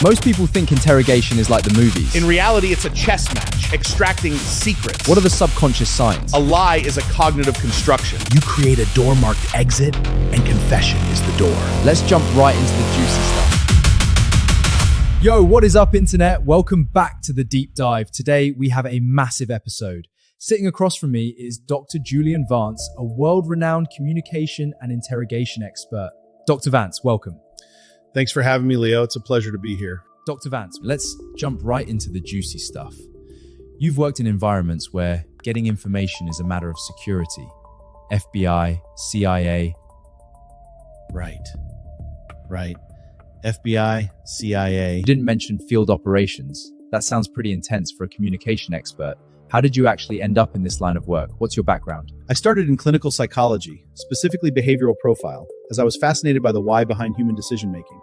Most people think interrogation is like the movies. In reality, it's a chess match, extracting secrets. What are the subconscious signs? A lie is a cognitive construction. You create a door marked exit, and confession is the door. Let's jump right into the juicy stuff. Yo, what is up, internet? Welcome back to the deep dive. Today, we have a massive episode. Sitting across from me is Dr. Julian Vance, a world-renowned communication and interrogation expert. Dr. Vance, welcome. Thanks for having me, Leo. It's a pleasure to be here. Dr. Vance, let's jump right into the juicy stuff. You've worked in environments where getting information is a matter of security. FBI, CIA. Right. FBI, CIA. You didn't mention field operations. That sounds pretty intense for a communication expert. How did you actually end up in this line of work? What's your background? I started in clinical psychology, specifically behavioral profile, as I was fascinated by the why behind human decision-making.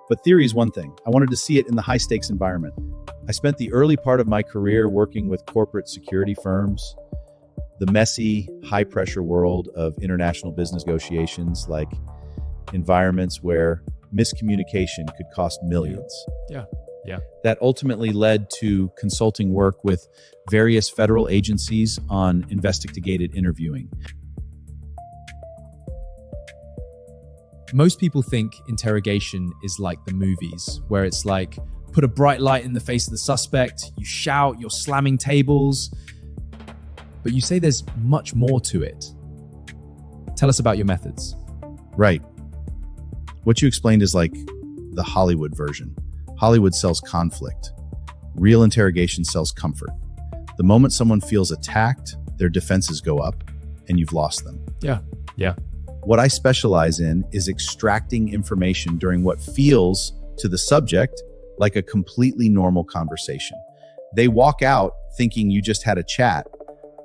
But theory is one thing. I wanted to see it in the high-stakes environment. I spent the early part of my career working with corporate security firms, the messy, high-pressure world of international business negotiations, like environments where miscommunication could cost millions. Yeah. That ultimately led to consulting work with various federal agencies on investigative interviewing. Most people think interrogation is like the movies, where it's like, put a bright light in the face of the suspect, you shout, you're slamming tables. But you say there's much more to it. Tell us about your methods. Right. What you explained is like the Hollywood version. Hollywood sells conflict. Real interrogation sells comfort. The moment someone feels attacked, their defenses go up, and you've lost them. Yeah. What I specialize in is extracting information during what feels to the subject like a completely normal conversation. They walk out thinking you just had a chat,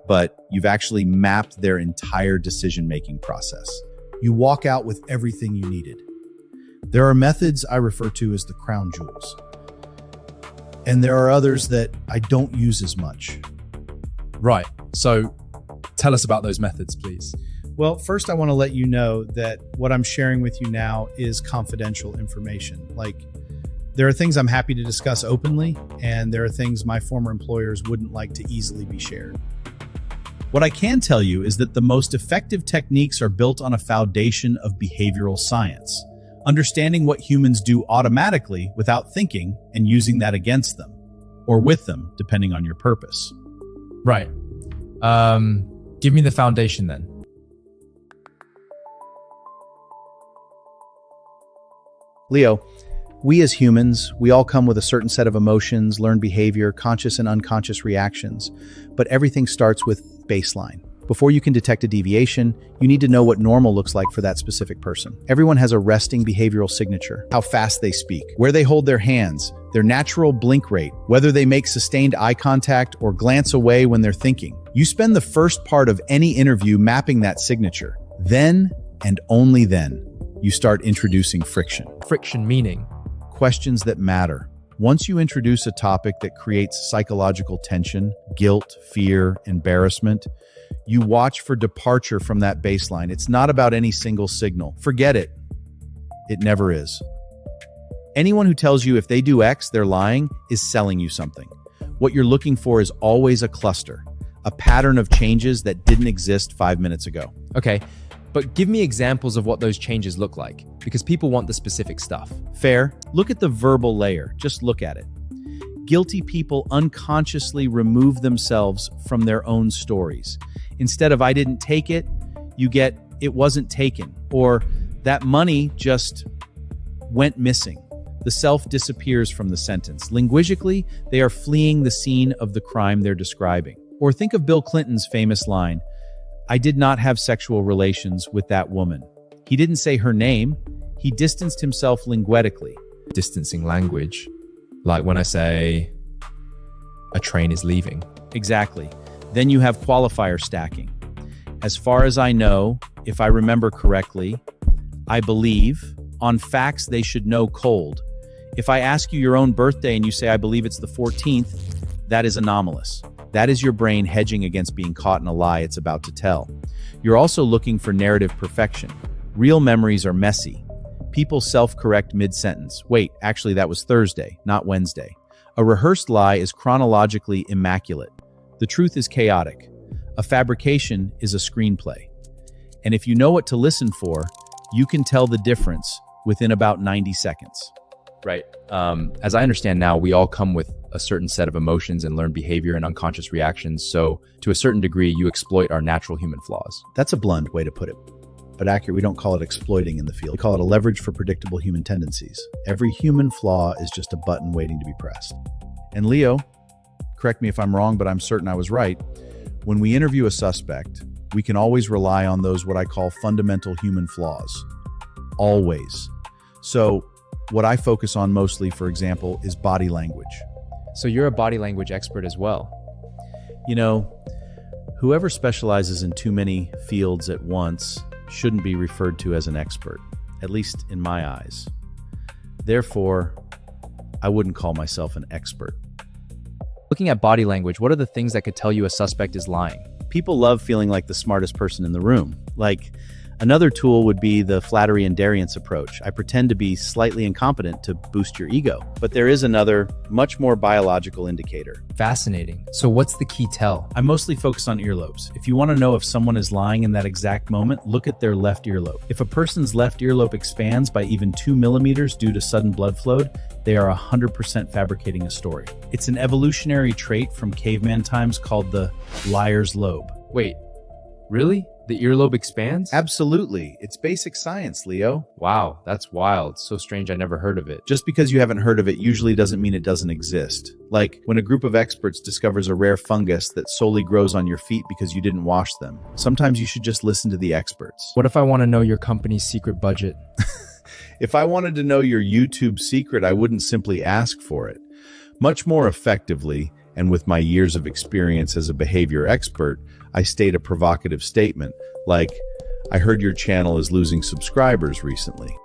but you've actually mapped their entire decision-making process. You walk out with everything you needed. There are methods I refer to as the crown jewels. And there are others that I don't use as much. Right. So tell us about those methods, please. Well, first I want to let you know that what I'm sharing with you now is confidential information. Like, there are things I'm happy to discuss openly, and there are things my former employers wouldn't like to easily be shared. What I can tell you is that the most effective techniques are built on a foundation of behavioral science. Understanding what humans do automatically without thinking and using that against them, or with them, depending on your purpose. Right. Give me the foundation then. Leo, we as humans, we all come with a certain set of emotions, learned behavior, conscious and unconscious reactions, but everything starts with baseline. Before you can detect a deviation, you need to know what normal looks like for that specific person. Everyone has a resting behavioral signature: how fast they speak, where they hold their hands, their natural blink rate, whether they make sustained eye contact or glance away when they're thinking. You spend the first part of any interview mapping that signature. Then, and only then, you start introducing friction. Friction meaning? Questions that matter. Once you introduce a topic that creates psychological tension, guilt, fear, embarrassment, you watch for departure from that baseline. It's not about any single signal. Forget it. It never is. Anyone who tells you if they do X, they're lying, is selling you something. What you're looking for is always a cluster, a pattern of changes that didn't exist 5 minutes ago. Okay, but give me examples of what those changes look like, because people want the specific stuff. Fair. Look at the verbal layer. Just look at it. Guilty people unconsciously remove themselves from their own stories. Instead of "I didn't take it," you get "it wasn't taken," or "that money just went missing." The self disappears from the sentence. Linguistically, they are fleeing the scene of the crime they're describing. Or think of Bill Clinton's famous line, "I did not have sexual relations with that woman." He didn't say her name. He distanced himself linguistically. Distancing language. Like when I say, a train is leaving. Exactly. Then you have qualifier stacking. As far as I know, if I remember correctly, I believe, on facts they should know cold. If I ask you your own birthday and you say, "I believe it's the 14th, that is anomalous. That is your brain hedging against being caught in a lie it's about to tell. You're also looking for narrative perfection. Real memories are messy. People self-correct mid-sentence. Wait, actually that was Thursday, not Wednesday. A rehearsed lie is chronologically immaculate. The truth is chaotic. A fabrication is a screenplay. And if you know what to listen for, you can tell the difference within about 90 seconds. Right. As I understand now, we all come with a certain set of emotions and learned behavior and unconscious reactions. So to a certain degree, you exploit our natural human flaws. That's a blunt way to put it, but accurate. We don't call it exploiting in the field. We call it a leverage for predictable human tendencies. Every human flaw is just a button waiting to be pressed. And Leo, correct me if I'm wrong, but I'm certain I was right. When we interview a suspect, we can always rely on those what I call fundamental human flaws. Always. So what I focus on mostly, for example, is body language. So you're a body language expert as well. You know, whoever specializes in too many fields at once shouldn't be referred to as an expert, at least in my eyes. Therefore, I wouldn't call myself an expert. Looking at body language, what are the things that could tell you a suspect is lying? People love feeling like the smartest person in the room. Like, another tool would be the flattery and dalliance approach. I pretend to be slightly incompetent to boost your ego. But there is another, much more biological indicator. Fascinating. So what's the key tell? I mostly focus on earlobes. If you want to know if someone is lying in that exact moment, look at their left earlobe. If a person's left earlobe expands by even 2 millimeters due to sudden blood flow, they are 100% fabricating a story. It's an evolutionary trait from caveman times called the liar's lobe. Wait, really? The earlobe expands? Absolutely. It's basic science, Leo. Wow, that's wild. So strange, I never heard of it. Just because you haven't heard of it usually doesn't mean it doesn't exist. Like when a group of experts discovers a rare fungus that solely grows on your feet because you didn't wash them. Sometimes you should just listen to the experts. What if I want to know your company's secret budget? If I wanted to know your YouTube secret, I wouldn't simply ask for it. Much more effectively, and with my years of experience as a behavior expert, I state a provocative statement, like, I heard your channel is losing subscribers recently.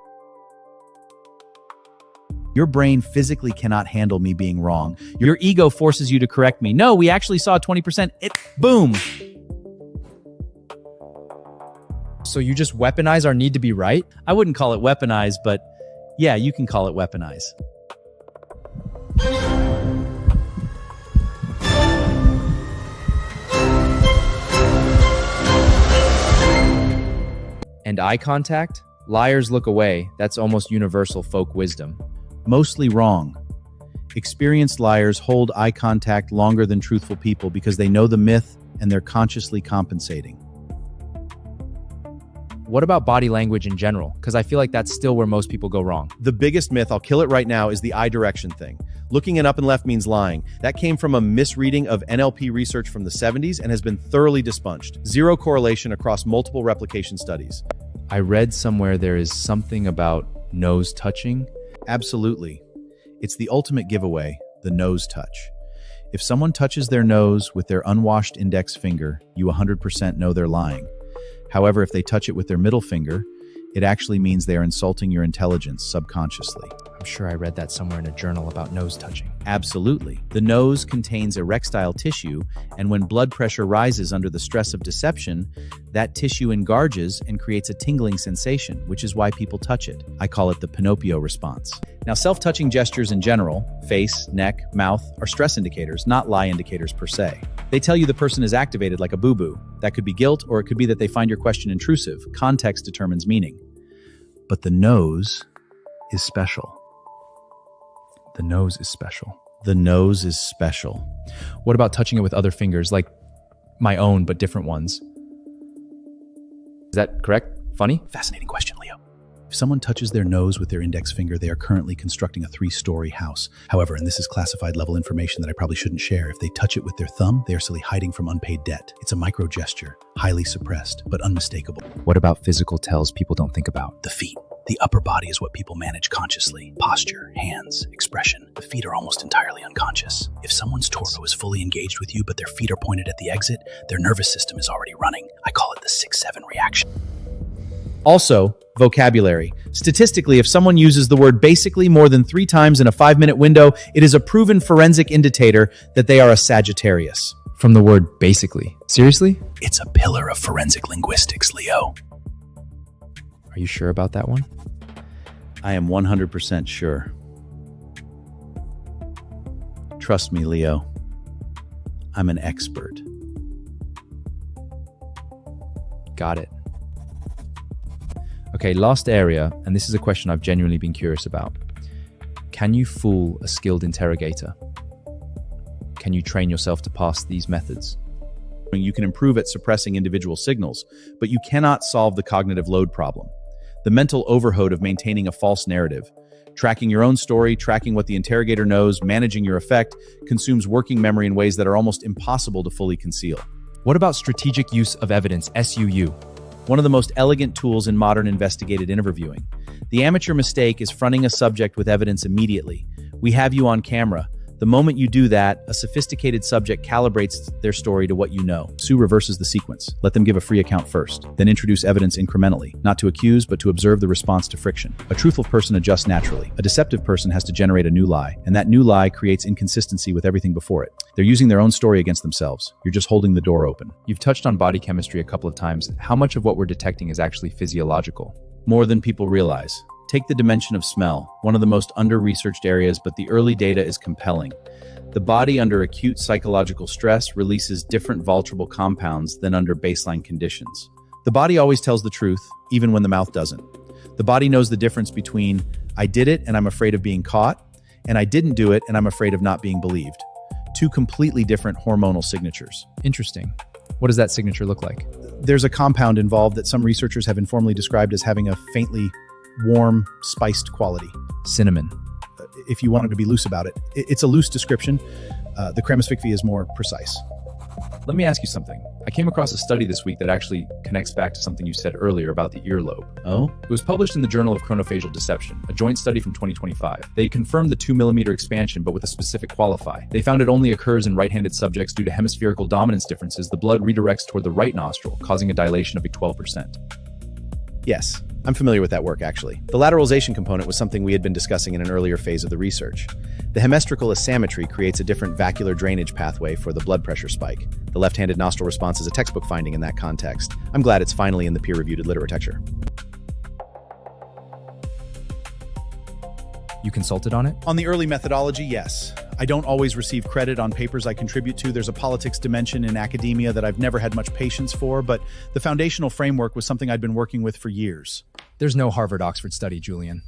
Your brain physically cannot handle me being wrong. Your ego forces you to correct me. No, we actually saw 20%. Boom. So you just weaponize our need to be right? I wouldn't call it weaponize, but yeah, you can call it weaponize. And eye contact? Liars look away. That's almost universal folk wisdom. Mostly wrong. Experienced liars hold eye contact longer than truthful people because they know the myth and they're consciously compensating. What about body language in general? Because I feel like that's still where most people go wrong. The biggest myth, I'll kill it right now, is the eye direction thing. Looking at up and left means lying. That came from a misreading of NLP research from the 70s and has been thoroughly dispunged. Zero correlation across multiple replication studies. I read somewhere there is something about nose touching. Absolutely. It's the ultimate giveaway, the nose touch. If someone touches their nose with their unwashed index finger, you 100% know they're lying. However, if they touch it with their middle finger, it actually means they are insulting your intelligence subconsciously. I'm sure I read that somewhere in a journal about nose touching. Absolutely. The nose contains erectile tissue, and when blood pressure rises under the stress of deception, that tissue engarges and creates a tingling sensation, which is why people touch it. I call it the Pinocchio response. Now, self-touching gestures in general, face, neck, mouth, are stress indicators, not lie indicators per se. They tell you the person is activated like a boo-boo. That could be guilt, or it could be that they find your question intrusive. Context determines meaning. But the nose is special. The nose is special. The nose is special. What about touching it with other fingers, like my own, but different ones? Is that correct? Funny? Fascinating question, Leo. If someone touches their nose with their index finger, they are currently constructing a 3-story house. However, and this is classified level information that I probably shouldn't share, if they touch it with their thumb, they are simply hiding from unpaid debt. It's a micro gesture, highly suppressed, but unmistakable. What about physical tells people don't think about? The feet. The upper body is what people manage consciously. Posture, hands, expression. The feet are almost entirely unconscious. If someone's torso is fully engaged with you, but their feet are pointed at the exit, their nervous system is already running. I call it the 6-7 reaction. Also, vocabulary. Statistically, if someone uses the word basically more than 3 times in a 5-minute window, it is a proven forensic indicator that they are a Sagittarius. From the word basically. Seriously? It's a pillar of forensic linguistics, Leo. Are you sure about that one? I am 100% sure. Trust me, Leo. I'm an expert. Got it. Okay, last area, and this is a question I've genuinely been curious about. Can you fool a skilled interrogator? Can you train yourself to pass these methods? You can improve at suppressing individual signals, but you cannot solve the cognitive load problem. The mental overload of maintaining a false narrative. Tracking your own story, tracking what the interrogator knows, managing your effect, consumes working memory in ways that are almost impossible to fully conceal. What about strategic use of evidence, SUU? One of the most elegant tools in modern investigative interviewing. The amateur mistake is fronting a subject with evidence immediately. We have you on camera. The moment you do that, a sophisticated subject calibrates their story to what you know. Sue reverses the sequence. Let them give a free account first, then introduce evidence incrementally, not to accuse, but to observe the response to friction. A truthful person adjusts naturally. A deceptive person has to generate a new lie, and that new lie creates inconsistency with everything before it. They're using their own story against themselves. You're just holding the door open. You've touched on body chemistry a couple of times. How much of what we're detecting is actually physiological? More than people realize. Take the dimension of smell, one of the most under-researched areas, but the early data is compelling. The body under acute psychological stress releases different volatile compounds than under baseline conditions. The body always tells the truth, even when the mouth doesn't. The body knows the difference between I did it and I'm afraid of being caught, and I didn't do it and I'm afraid of not being believed. Two completely different hormonal signatures. Interesting. What does that signature look like? There's a compound involved that some researchers have informally described as having a faintly warm, spiced quality. Cinnamon. If you wanted to be loose about it. It's a loose description. The crème asphyxie is more precise. Let me ask you something. I came across a study this week that actually connects back to something you said earlier about the earlobe. Oh? It was published in the Journal of Chronofacial Deception, a joint study from 2025. They confirmed the 2mm expansion, but with a specific qualifier. They found it only occurs in right-handed subjects due to hemispherical dominance differences. The blood redirects toward the right nostril, causing a dilation of 12%. Yes, I'm familiar with that work, actually. The lateralization component was something we had been discussing in an earlier phase of the research. The hemispherical asymmetry creates a different vacuolar drainage pathway for the blood pressure spike. The left-handed nostril response is a textbook finding in that context. I'm glad it's finally in the peer-reviewed literature. You consulted on it? On the early methodology, yes. I don't always receive credit on papers I contribute to. There's a politics dimension in academia that I've never had much patience for, but the foundational framework was something I'd been working with for years. There's no Harvard-Oxford study, Julian.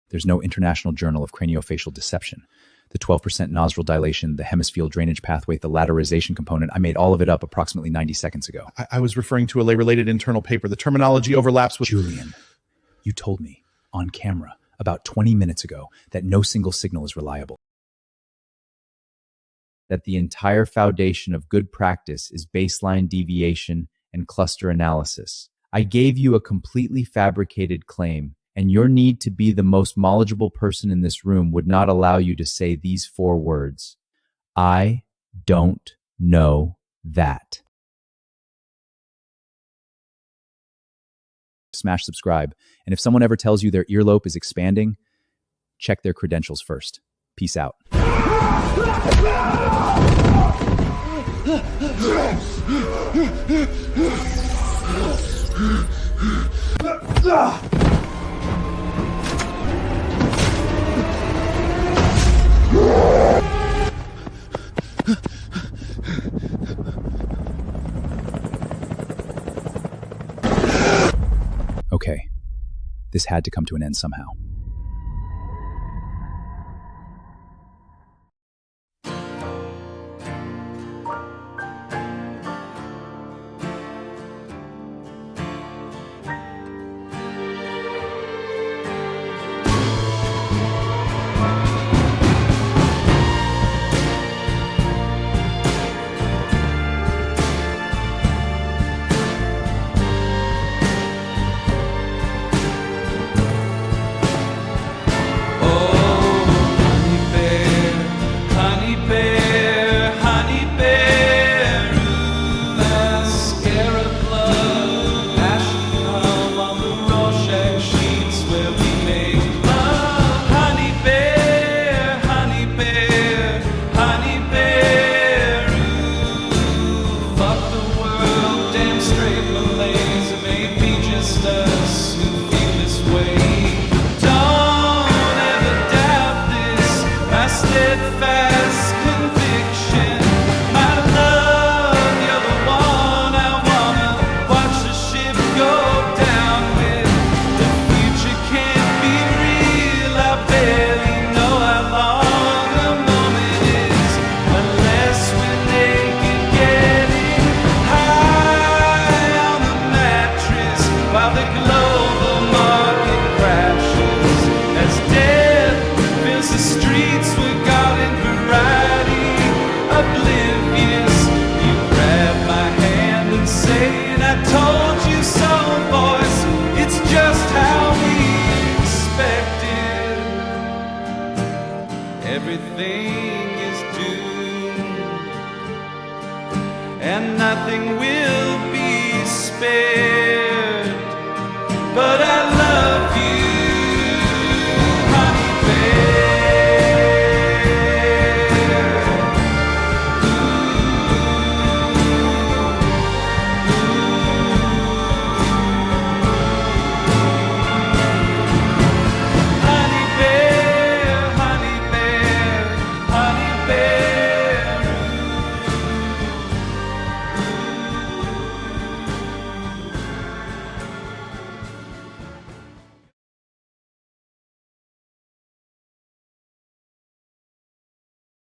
There's no International Journal of Craniofacial Deception. The 12% nostril dilation, the hemispherical drainage pathway, the lateralization component, I made all of it up approximately 90 seconds ago. I was referring to a lay-related internal paper. The terminology overlaps with... Julian, you told me on camera about 20 minutes ago that no single signal is reliable. That the entire foundation of good practice is baseline deviation and cluster analysis. I gave you a completely fabricated claim, and your need to be the most knowledgeable person in this room would not allow you to say these 4 words. I don't know that. Smash subscribe, and if someone ever tells you their earlobe is expanding, check their credentials first. Peace out. Okay, this had to come to an end somehow. everything is doomed, and nothing will be spared.